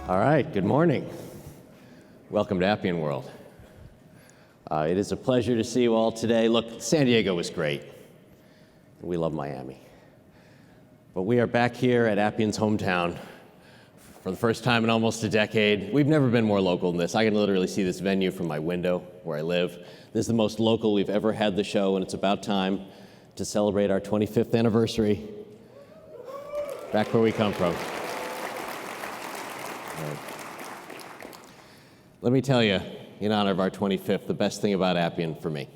All right, good morning. Welcome to Appian World. It is a pleasure to see you all today. Look, San Diego was great. We love Miami. But we are back here at Appian's hometown for the first time in almost a decade. We've never been more local than this. I can literally see this venue from my window where I live. This is the most local we've ever had the show, and it's about time to celebrate our 25th anniversary back where we come from. Let me tell you, in honor of our 25th, the best thing about Appian for me.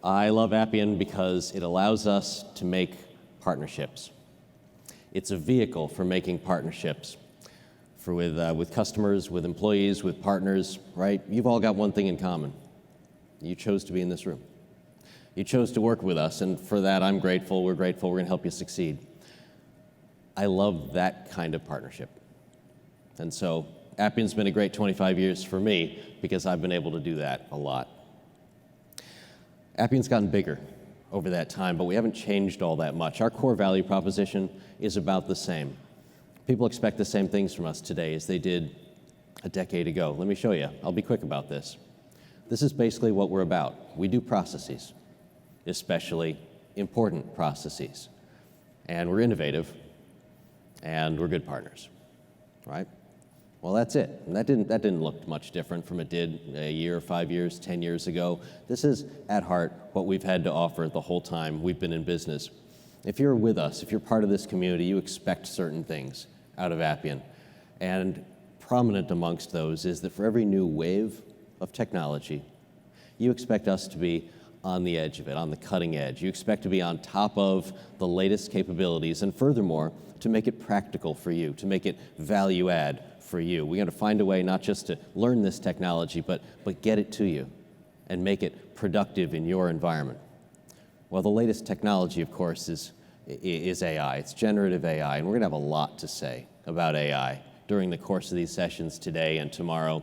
I love Appian because it allows us to make partnerships. It's a vehicle for making partnerships with customers, with employees, with partners, right? You've all got one thing in common. You chose to be in this room. You chose to work with us, and for that I'm grateful. We're grateful. We're going to help you succeed. I love that kind of partnership. And so Appian's been a great 25 years for me because I've been able to do that a lot. Appian's gotten bigger over that time, but we haven't changed all that much. Our core value proposition is about the same. People expect the same things from us today as they did a decade ago. Let me show you. I'll be quick about this. This is basically what we're about. We do processes, especially important processes. And we're innovative, and we're good partners, right? Well, that's it. And that didn't look much different from it did a year, 5 years, 10 years ago. This is, at heart, what we've had to offer the whole time we've been in business. If you're with us, if you're part of this community, you expect certain things out of Appian. And prominent amongst those is that for every new wave of technology, you expect us to be on the edge of it, on the cutting edge. You expect to be on top of the latest capabilities, and furthermore, to make it practical for you, to make it value add for you. We got to find a way not just to learn this technology, but get it to you and make it productive in your environment. Well, the latest technology, of course, is AI. It's generative AI, and we're going to have a lot to say about AI during the course of these sessions today and tomorrow.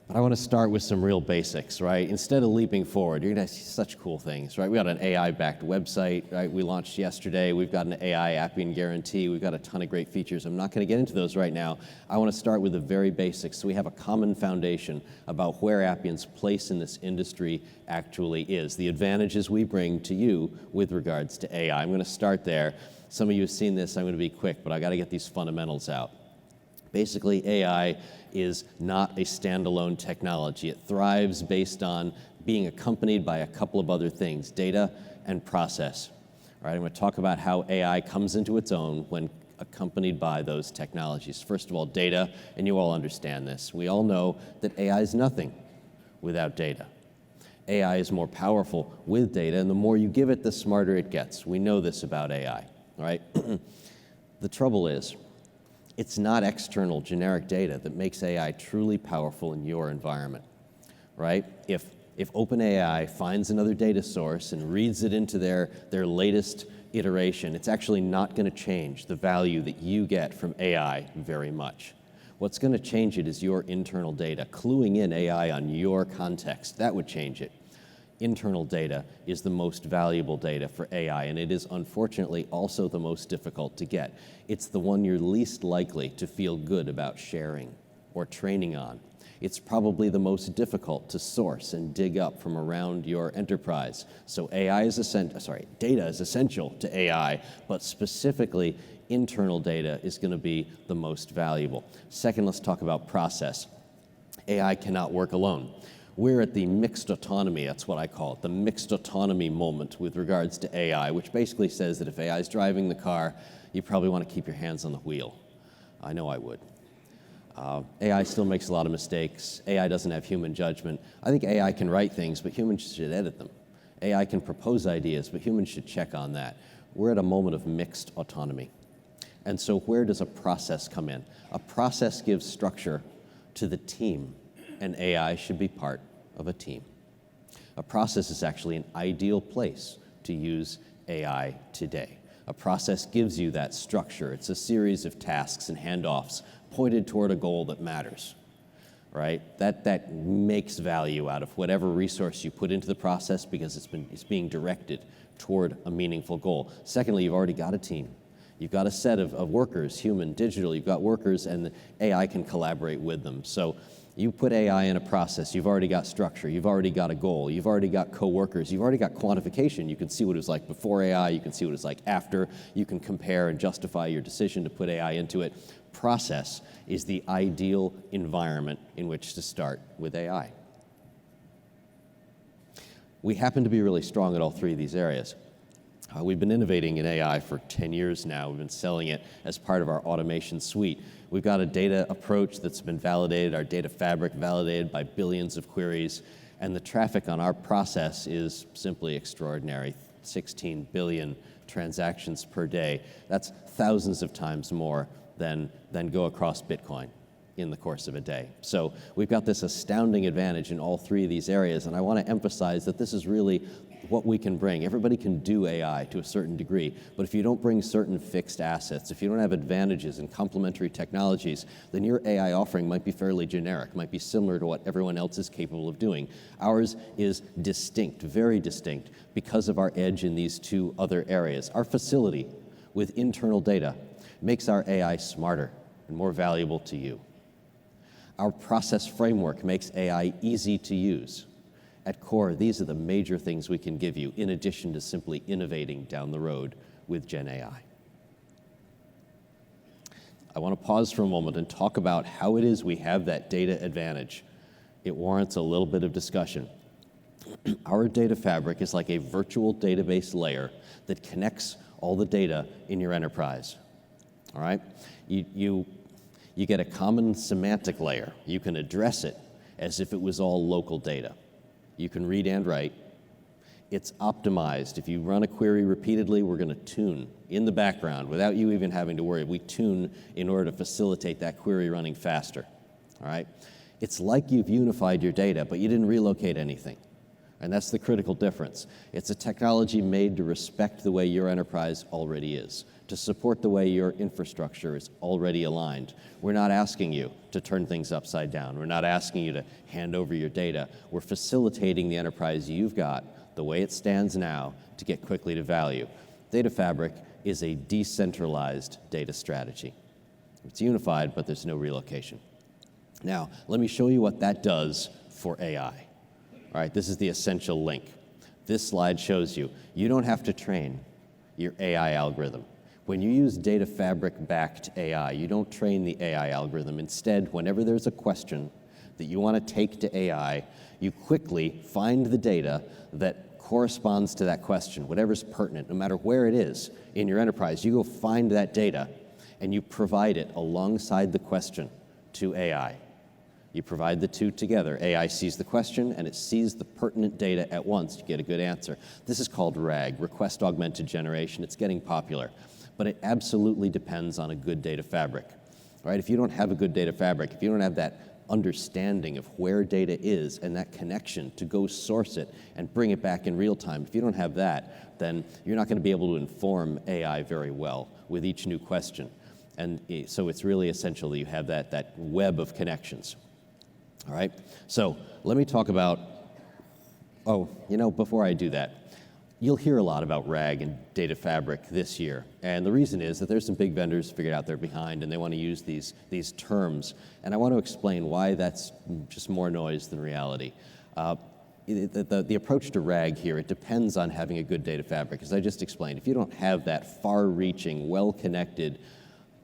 But I want to start with some real basics, right? Instead of leaping forward, you're going to see such cool things, right? We got an AI-backed website, right? We launched yesterday. We've got an AI Appian guarantee. We've got a ton of great features. I'm not going to get into those right now. I want to start with the very basics so we have a common foundation about where Appian's place in this industry actually is, the advantages we bring to you with regards to AI. I'm going to start there. Some of you have seen this. I'm going to be quick, but I got to get these fundamentals out. Basically, AI is not a standalone technology. It thrives based on being accompanied by a couple of other things, data and process. All right, I'm going to talk about how AI comes into its own when accompanied by those technologies. First of all, data, and you all understand this. We all know that AI is nothing without data. AI is more powerful with data, and the more you give it, the smarter it gets. We know this about AI, all right? The trouble is, it's not external generic data that makes AI truly powerful in your environment, right? If OpenAI finds another data source and reads it into their latest iteration, it's actually not going to change the value that you get from AI very much. What's going to change it is your internal data, cluing in AI on your context. That would change it. Internal data is the most valuable data for AI, and it is unfortunately also the most difficult to get. It's the one you're least likely to feel good about sharing or training on. It's probably the most difficult to source and dig up from around your enterprise. So data is essential to AI, but specifically internal data is going to be the most valuable. Second, let's talk about process. AI cannot work alone. We're at the mixed autonomy, that's what I call it, the mixed autonomy moment with regards to AI, which basically says that if AI is driving the car, you probably want to keep your hands on the wheel. I know I would. AI still makes a lot of mistakes. AI doesn't have human judgment. I think AI can write things, but humans should edit them. AI can propose ideas, but humans should check on that. We're at a moment of mixed autonomy. And so where does a process come in? A process gives structure to the team, and AI should be part of a team. A process is actually an ideal place to use AI today. A process gives you that structure. It's a series of tasks and handoffs pointed toward a goal that matters, right? That makes value out of whatever resource you put into the process because it's being directed toward a meaningful goal. Secondly, you've already got a team. You've got a set of workers, human, digital, you've got workers, and the AI can collaborate with them. So you put AI in a process, you've already got structure, you've already got a goal, you've already got coworkers, you've already got quantification. You can see what it was like before AI, you can see what it was like after, you can compare and justify your decision to put AI into it. Process is the ideal environment in which to start with AI. We happen to be really strong at all three of these areas. We've been innovating in AI for 10 years now. We've been selling it as part of our automation suite. We've got a data approach that's been validated, our data fabric validated by billions of queries, and the traffic on our process is simply extraordinary. 16 billion transactions per day. That's thousands of times more than go across Bitcoin in the course of a day. So we've got this astounding advantage in all three of these areas, and I want to emphasize that this is really what we can bring. Everybody can do AI to a certain degree, but if you don't bring certain fixed assets, if you don't have advantages in complementary technologies, then your AI offering might be fairly generic, might be similar to what everyone else is capable of doing. Ours is distinct, very distinct, because of our edge in these two other areas. Our facility with internal data makes our AI smarter and more valuable to you. Our process framework makes AI easy to use. At core, these are the major things we can give you, in addition to simply innovating down the road with Gen AI. I want to pause for a moment and talk about how it is we have that data advantage. It warrants a little bit of discussion. Our data fabric is like a virtual database layer that connects all the data in your enterprise. All right? You get a common semantic layer. You can address it as if it was all local data. You can read and write. It's optimized. If you run a query repeatedly, we're going to tune in the background without you even having to worry. We tune in order to facilitate that query running faster. All right? It's like you've unified your data, but you didn't relocate anything. And that's the critical difference. It's a technology made to respect the way your enterprise already is, to support the way your infrastructure is already aligned. We're not asking you to turn things upside down. We're not asking you to hand over your data. We're facilitating the enterprise you've got, the way it stands now, to get quickly to value. Data Fabric is a decentralized data strategy. It's unified, but there's no relocation. Now, let me show you what that does for AI. All right, this is the essential link. This slide shows you don't have to train your AI algorithm. When you use Data Fabric-backed AI, you don't train the AI algorithm. Instead, whenever there's a question that you want to take to AI, you quickly find the data that corresponds to that question, whatever's pertinent, no matter where it is in your enterprise. You go find that data, and you provide it alongside the question to AI. You provide the two together. AI sees the question, and it sees the pertinent data at once to get a good answer. This is called RAG, Request Augmented Generation. It's getting popular. But it absolutely depends on a good data fabric. Right? If you don't have a good data fabric, if you don't have that understanding of where data is and that connection to go source it and bring it back in real time, if you don't have that, then you're not going to be able to inform AI very well with each new question. And so it's really essential that you have that web of connections. All right? So let me talk about, before I do that, you'll hear a lot about RAG and Data Fabric this year. And the reason is that there's some big vendors figured out they're behind and they want to use these terms. And I want to explain why that's just more noise than reality. The approach to RAG here, it depends on having a good data fabric. As I just explained, if you don't have that far-reaching, well-connected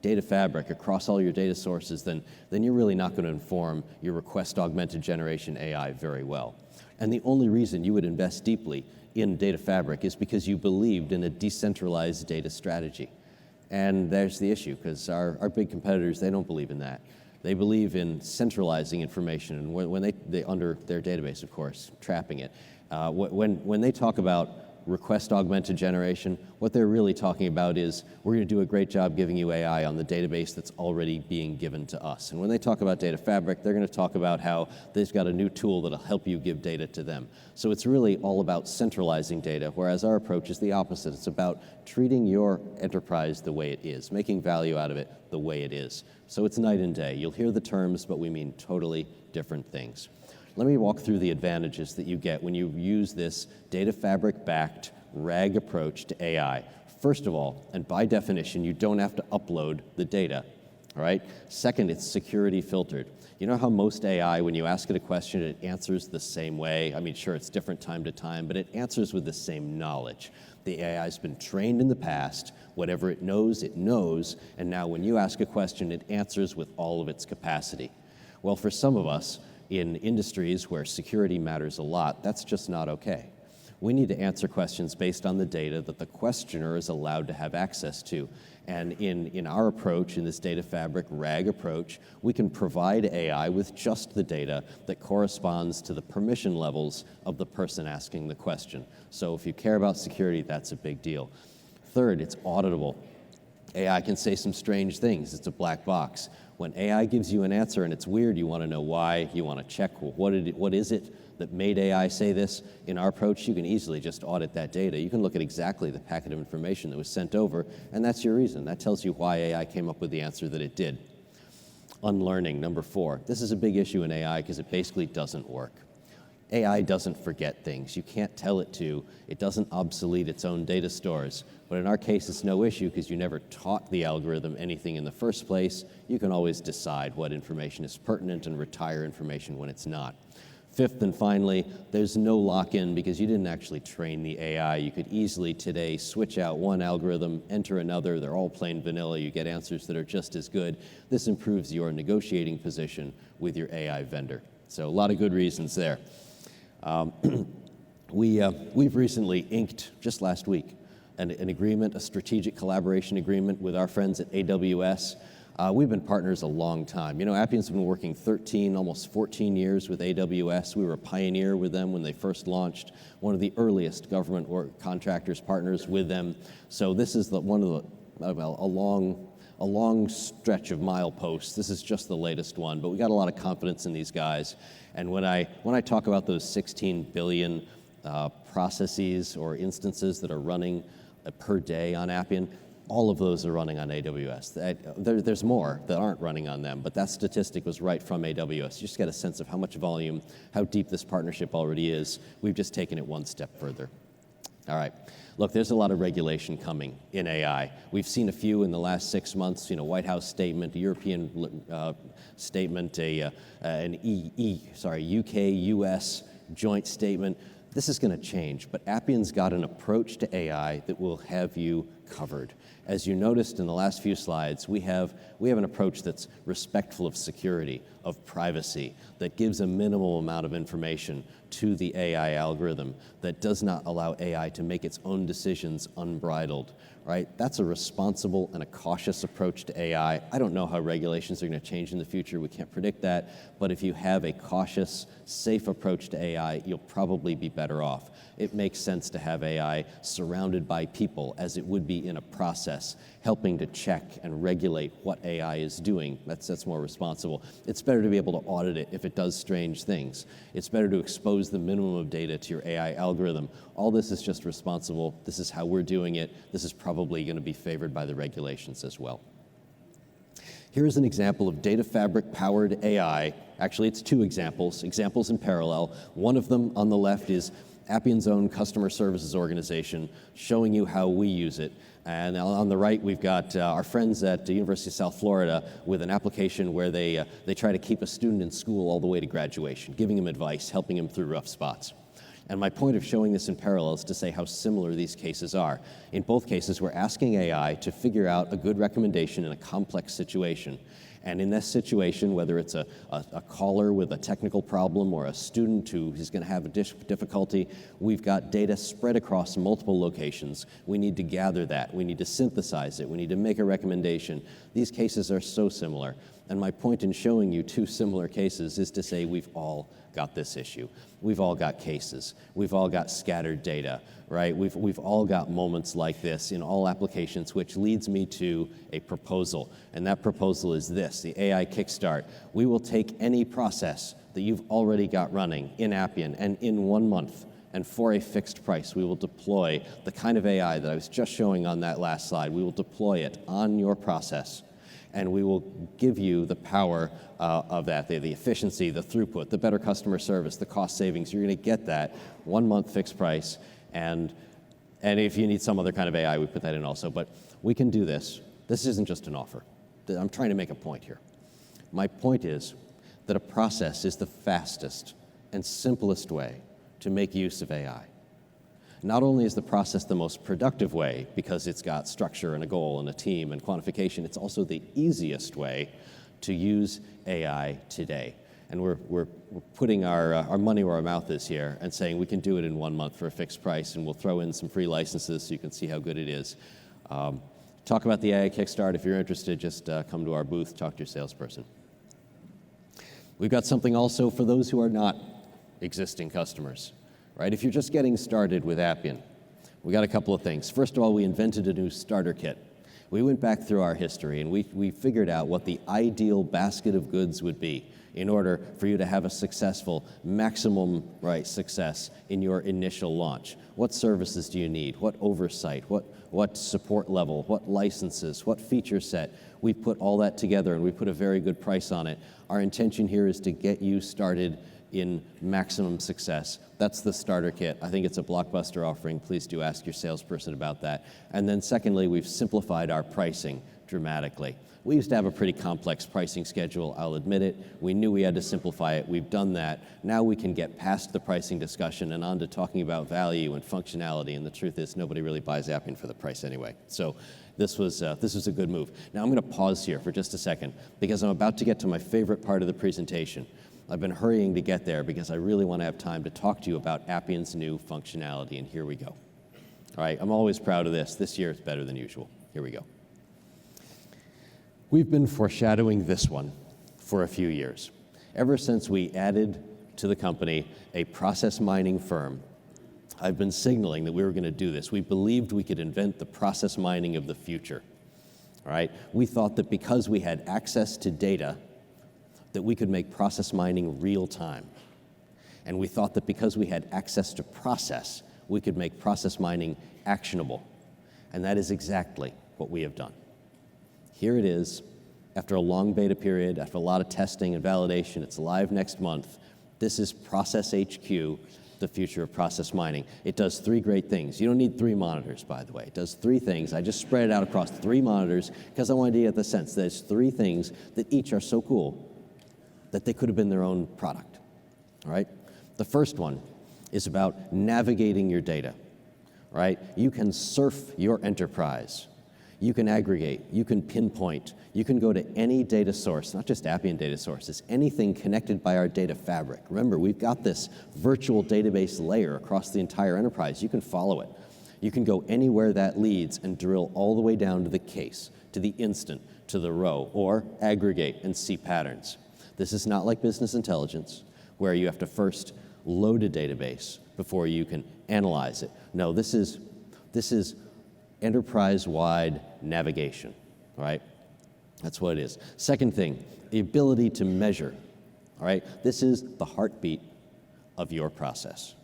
data fabric across all your data sources, then you're really not going to inform your request augmented generation AI very well. And the only reason you would invest deeply in data fabric is because you believed in a decentralized data strategy. And there's the issue, because our big competitors, they don't believe in that. They believe in centralizing information, and when they under their database, of course, trapping it. When they talk about request augmented generation, what they're really talking about is we're going to do a great job giving you AI on the database that's already being given to us. And when they talk about data fabric, they're going to talk about how they've got a new tool that'll help you give data to them. So it's really all about centralizing data, whereas our approach is the opposite. It's about treating your enterprise the way it is, making value out of it the way it is. So it's night and day. You'll hear the terms, but we mean totally different things. Let me walk through the advantages that you get when you use this data fabric-backed RAG approach to AI. First of all, and by definition, you don't have to upload the data, all right? Second, it's security filtered. You know how most AI, when you ask it a question, it answers the same way? I mean, sure, it's different time to time, but it answers with the same knowledge. The AI's been trained in the past. Whatever it knows, and now when you ask a question, it answers with all of its capacity. Well, for some of us in industries where security matters a lot, that's just not okay. We need to answer questions based on the data that the questioner is allowed to have access to. And in our approach, in this data fabric RAG approach, we can provide AI with just the data that corresponds to the permission levels of the person asking the question. So if you care about security, that's a big deal. Third, it's auditable. AI can say some strange things. It's a black box. When AI gives you an answer and it's weird, you want to know why, you want to check what is it that made AI say this. In our approach, you can easily just audit that data. You can look at exactly the packet of information that was sent over, and that's your reason. That tells you why AI came up with the answer that it did. Unlearning, number 4. This is a big issue in AI because it basically doesn't work. AI doesn't forget things. You can't tell it to. It doesn't obsolete its own data stores. But in our case, it's no issue because you never taught the algorithm anything in the first place. You can always decide what information is pertinent and retire information when it's not. Fifth and finally, there's no lock-in because you didn't actually train the AI. You could easily today switch out one algorithm, enter another. They're all plain vanilla. You get answers that are just as good. This improves your negotiating position with your AI vendor. So a lot of good reasons there. We've recently inked, just last week, an agreement, a strategic collaboration agreement with our friends at AWS. We've been partners a long time. You know, Appian's been working 13, almost 14 years with AWS. We were a pioneer with them when they first launched, one of the earliest government or contractors partners with them. So this is one of a long stretch of mileposts. This is just the latest one, but we got a lot of confidence in these guys. And when I talk about those 16 billion processes or instances that are running per day on Appian, all of those are running on AWS. There's more that aren't running on them, but that statistic was right from AWS. You just get a sense of how much volume, how deep this partnership already is. We've just taken it one step further. All right. Look, there's a lot of regulation coming in AI. We've seen a few in the last 6 months, White House statement, a European statement, UK-US joint statement. This is going to change, but Appian's got an approach to AI that will have you covered. As you noticed in the last few slides, we have an approach that's respectful of security, of privacy, that gives a minimal amount of information to the AI algorithm, that does not allow AI to make its own decisions unbridled, right? That's a responsible and a cautious approach to AI. I don't know how regulations are going to change in the future. We can't predict that. But if you have a cautious, safe approach to AI, you'll probably be better off. It makes sense to have AI surrounded by people, as it would be in a process, helping to check and regulate what AI is doing. That's more responsible. It's better to be able to audit it if it does strange things. It's better to expose the minimum of data to your AI algorithm. All this is just responsible. This is how we're doing it. This is probably going to be favored by the regulations as well. Here's an example of data fabric-powered AI. Actually, it's two examples in parallel. One of them on the left is Appian's own customer services organization, showing you how we use it. And on the right, we've got our friends at the University of South Florida with an application where they try to keep a student in school all the way to graduation, giving him advice, helping him through rough spots. And my point of showing this in parallel is to say how similar these cases are. In both cases, we're asking AI to figure out a good recommendation in a complex situation. And in this situation, whether it's a caller with a technical problem or a student who is going to have a difficulty, we've got data spread across multiple locations. We need to gather that. We need to synthesize it. We need to make a recommendation. These cases are so similar. And my point in showing you two similar cases is to say we've all got this issue. We've all got cases. We've all got scattered data, right? We've all got moments like this in all applications, which leads me to a proposal. And that proposal is this, the AI Kickstart. We will take any process that you've already got running in Appian, and in 1 month, and for a fixed price, we will deploy the kind of AI that I was just showing on that last slide. We will deploy it on your process, and we will give you the power of that, the efficiency, the throughput, the better customer service, the cost savings. You're going to get that 1 month fixed price, and And if you need some other kind of AI, we put that in also. But we can do this. This isn't just an offer. I'm trying to make a point here. My point is that a process is the fastest and simplest way to make use of AI. Not only is the process the most productive way because it's got structure and a goal and a team and quantification, it's also the easiest way to use AI today. And we're putting our money where our mouth is here and saying we can do it in 1 month for a fixed price, and we'll throw in some free licenses so you can see how good it is. Talk about the AI Kickstart. If you're interested, just come to our booth, talk to your salesperson. We've got something also for those who are not existing customers, right? If you're just getting started with Appian, we got a couple of things. First of all, we invented a new starter kit. We went back through our history and we figured out what the ideal basket of goods would be in order for you to have a successful, maximum success in your initial launch. What services do you need? What oversight? What support level? What licenses? What feature set? We put all that together and we put a very good price on it. Our intention here is to get you started in maximum success. That's the starter kit. I think it's a blockbuster offering. Please do ask your salesperson about that. And then secondly, we've simplified our pricing dramatically. We used to have a pretty complex pricing schedule, I'll admit it. We knew we had to simplify it. We've done that. Now we can get past the pricing discussion and on to talking about value and functionality. And the truth is, nobody really buys Appian for the price anyway. So this was a good move. Now I'm going to pause here for just a second because I'm about to get to my favorite part of the presentation. I've been hurrying to get there because I really want to have time to talk to you about Appian's new functionality, and here we go. All right, I'm always proud of this. This year it's better than usual. Here we go. We've been foreshadowing this one for a few years. Ever since we added to the company a process mining firm, I've been signaling that we were going to do this. We believed we could invent the process mining of the future. All right? We thought that because we had access to data, that we could make process mining real time. And we thought that because we had access to process, we could make process mining actionable. And that is exactly what we have done. Here it is, after a long beta period, after a lot of testing and validation. It's live next month. This is Process HQ, the future of process mining. It does 3 great things. You don't need 3 monitors, by the way. It does 3 things. I just spread it out across 3 monitors because I wanted to get the sense that there's 3 things that each are so cool that they could have been their own product, all right? The first one is about navigating your data, right? You can surf your enterprise. You can aggregate, you can pinpoint, you can go to any data source, not just Appian data sources, anything connected by our data fabric. Remember, we've got this virtual database layer across the entire enterprise. You can follow it. You can go anywhere that leads and drill all the way down to the case, to the instant, to the row, or aggregate and see patterns. This is not like business intelligence, where you have to first load a database before you can analyze it. No, this is enterprise-wide navigation, right? That's what it is. Second thing, the ability to measure, all right? This is the heartbeat of your process.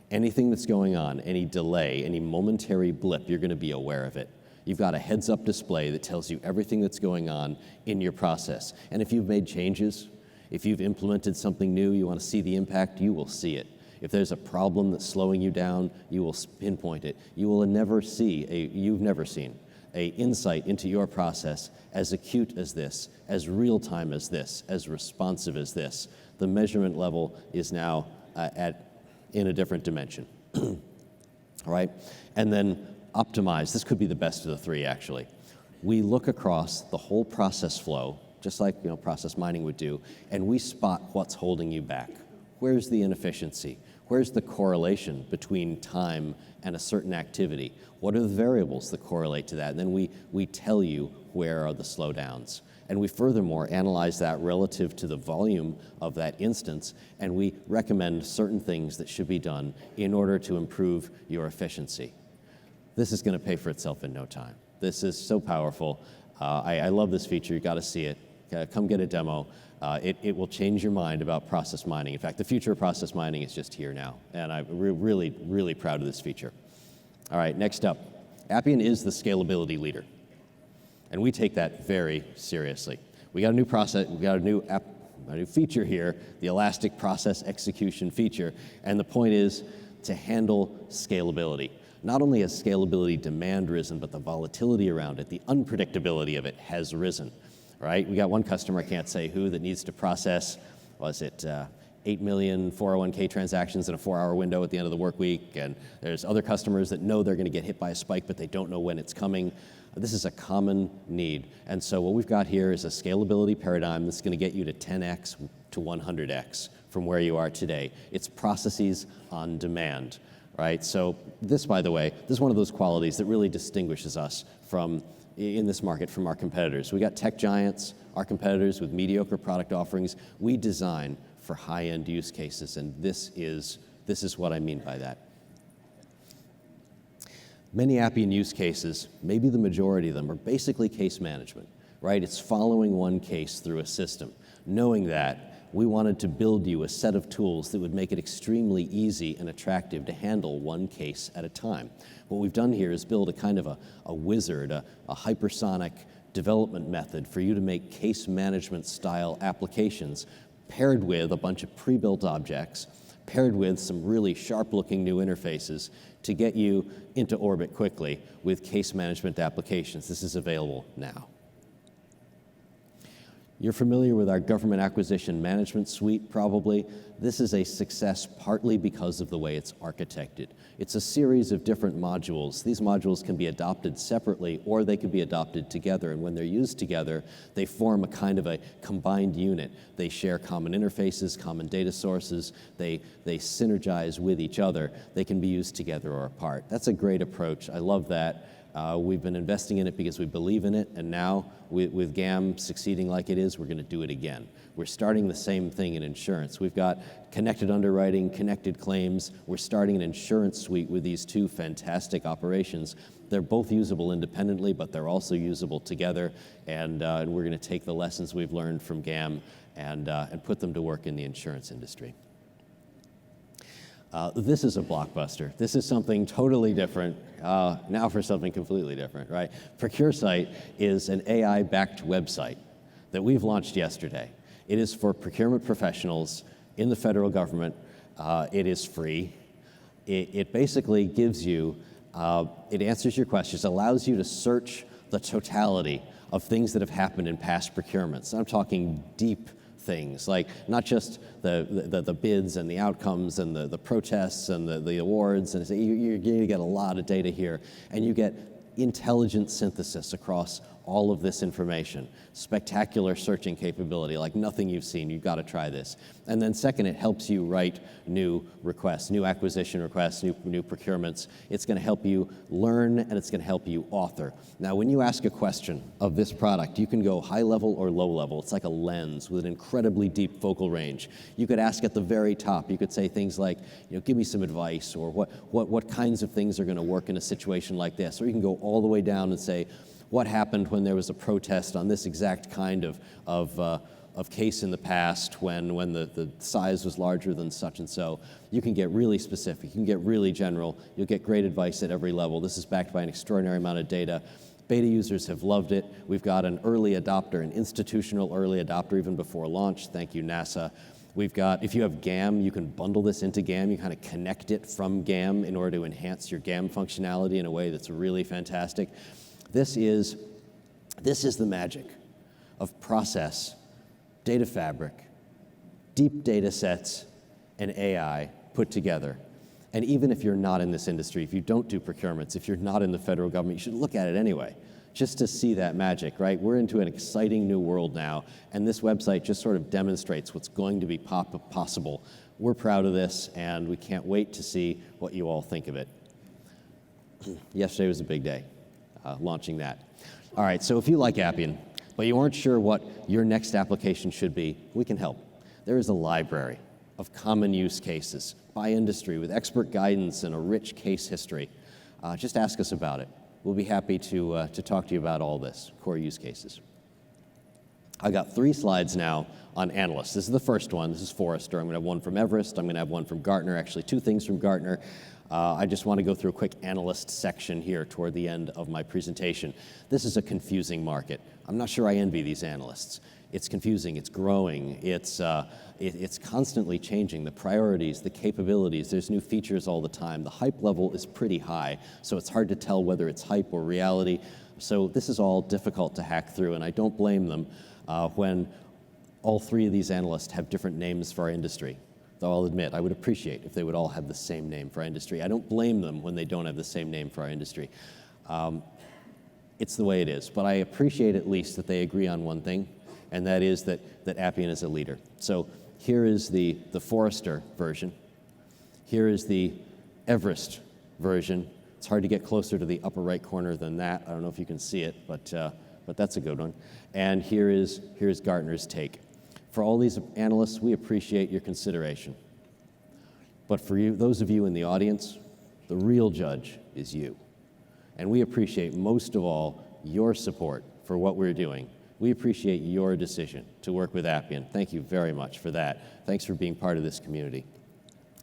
Anything that's going on, any delay, any momentary blip, you're going to be aware of it. You've got a heads-up display that tells you everything that's going on in your process. And if you've made changes, if you've implemented something new, you want to see the impact, you will see it. If there's a problem that's slowing you down, you will pinpoint it. You will never see you've never seen an insight into your process as acute as this, as real-time as this, as responsive as this. The measurement level is now in a different dimension. All right? And then optimize. This could be the best of the 3, actually. We look across the whole process flow, just like process mining would do, and we spot what's holding you back. Where's the inefficiency? Where's the correlation between time and a certain activity? What are the variables that correlate to that? And then we tell you where are the slowdowns. And we furthermore analyze that relative to the volume of that instance, and we recommend certain things that should be done in order to improve your efficiency. This is going to pay for itself in no time. This is so powerful. I love this feature. You've got to see it. Come get a demo. It will change your mind about process mining. In fact, the future of process mining is just here now, and I'm really, really proud of this feature. All right, next up. Appian is the scalability leader, and we take that very seriously. We got a new process. We got a new feature here, the Elastic Process Execution feature, and the point is to handle scalability. not only has scalability demand risen, but the volatility around it, the unpredictability of it has risen, right? We got one customer, I can't say who, that needs to process, 8 million 401k transactions in a 4-hour window at the end of the work week, and there's other customers that know they're going to get hit by a spike, but they don't know when it's coming. This is a common need, and so what we've got here is a scalability paradigm that's going to get you to 10x to 100x from where you are today. It's processes on demand, right? So this, by the way, this is one of those qualities that really distinguishes us from, in this market, from our competitors. We got tech giants, our competitors with mediocre product offerings. We design for high-end use cases, and this is what I mean by that. Many Appian use cases, maybe the majority of them, are basically case management, right? It's following one case through a system. Knowing that, we wanted to build you a set of tools that would make it extremely easy and attractive to handle one case at a time. What we've done here is build a kind of a wizard, a hypersonic development method for you to make case management style applications paired with a bunch of pre-built objects, paired with some really sharp-looking new interfaces to get you into orbit quickly with case management applications. This is available now. You're familiar with our government acquisition management suite, probably. This is a success partly because of the way it's architected. It's a series of different modules. These modules can be adopted separately, or they can be adopted together, and when they're used together, they form a kind of a combined unit. They share common interfaces, common data sources, they synergize with each other. They can be used together or apart. That's a great approach. I love that. We've been investing in it because we believe in it, and now with GAM succeeding like it is, we're going to do it again. We're starting the same thing in insurance. We've got connected underwriting, connected claims. We're starting an insurance suite with these two fantastic operations. They're both usable independently, but they're also usable together, and we're going to take the lessons we've learned from GAM and put them to work in the insurance industry. This is a blockbuster. This is something totally different. Now for something completely different, right? ProcureSight is an AI-backed website that we've launched yesterday. It is for procurement professionals in the federal government. It is free. It basically gives you, it answers your questions, allows you to search the totality of things that have happened in past procurements. I'm talking deep things, like not just the bids and the outcomes and the protests and the awards, and you get a lot of data here, and you get intelligent synthesis across all of this information. Spectacular searching capability, like nothing you've seen. You've got to try this. And then second, it helps you write new requests, new acquisition requests, new procurements. It's going to help you learn, and it's going to help you author. Now, when you ask a question of this product, you can go high level or low level. It's like a lens with an incredibly deep focal range. You could ask at the very top. You could say things like, give me some advice, or what kinds of things are going to work in a situation like this. Or you can go all the way down and say, what happened when there was a protest on this exact kind of case in the past when the size was larger than such and so. You can get really specific. You can get really general. You'll get great advice at every level. This is backed by an extraordinary amount of data. Beta users have loved it. We've got an early adopter, an institutional early adopter even before launch. Thank you, NASA. We've got, if you have GAM, you can bundle this into GAM. You kind of connect it from GAM in order to enhance your GAM functionality in a way that's really fantastic. This is the magic of process, data fabric, deep data sets, and AI put together. And even if you're not in this industry, if you don't do procurements, if you're not in the federal government, you should look at it anyway, just to see that magic, right? We're into an exciting new world now, and this website just sort of demonstrates what's going to be possible. We're proud of this, and we can't wait to see what you all think of it. Yesterday was a big day. Launching that. All right, so if you like Appian, but you aren't sure what your next application should be, we can help. There is a library of common use cases by industry with expert guidance and a rich case history. Just ask us about it. We'll be happy to talk to you about all this, core use cases. I got 3 slides now on analysts. This is the first one. This is Forrester. I'm going to have one from Everest. I'm going to have one from Gartner, actually 2 things from Gartner. I just want to go through a quick analyst section here toward the end of my presentation. This is a confusing market. I'm not sure I envy these analysts. It's confusing, it's growing, it's constantly changing, the priorities, the capabilities, there's new features all the time. The hype level is pretty high, so it's hard to tell whether it's hype or reality. So this is all difficult to hack through, and I don't blame them when all three of these analysts have different names for our industry. Though I'll admit, I would appreciate if they would all have the same name for our industry. I don't blame them when they don't have the same name for our industry. It's the way it is, but I appreciate at least that they agree on one thing, and that is that Appian is a leader. So here is the Forrester version. Here is the Everest version. It's hard to get closer to the upper right corner than that. I don't know if you can see it, but that's a good one. And here's Gartner's take. For all these analysts, we appreciate your consideration. But for you, those of you in the audience, the real judge is you. And we appreciate most of all your support for what we're doing. We appreciate your decision to work with Appian. Thank you very much for that. Thanks for being part of this community.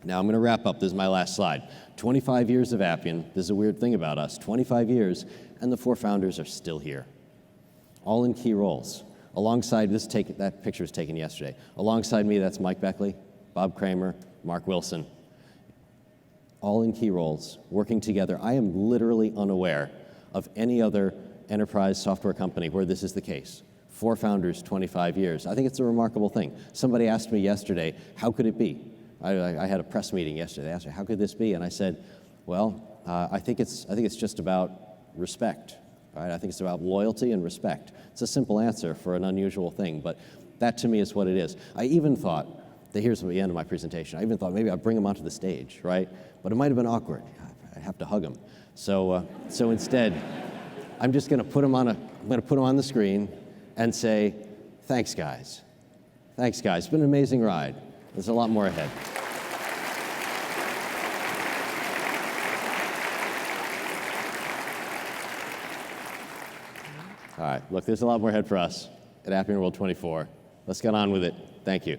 Now I'm going to wrap up. This is my last slide. 25 years of Appian. This is a weird thing about us. 25 years, and the 4 founders are still here, all in key roles. Alongside that picture was taken yesterday. Alongside me, that's Mike Beckley, Bob Kramer, Mark Wilson, all in key roles, working together. I am literally unaware of any other enterprise software company where this is the case. 4 founders, 25 years. I think it's a remarkable thing. Somebody asked me yesterday, how could it be? I had a press meeting yesterday. They asked me, how could this be? And I said, well, I think it's just about respect. Right? I think it's about loyalty and respect. It's a simple answer for an unusual thing, but that to me is what it is. I even thought, here's the end of my presentation, I even thought maybe I'd bring them onto the stage, right? But it might have been awkward. I'd have to hug them. So instead, I'm just going to put them on the screen and say, thanks, guys. Thanks, guys. It's been an amazing ride. There's a lot more ahead. All right, look, there's a lot more ahead for us at Appian World 24. Let's get on with it. Thank you.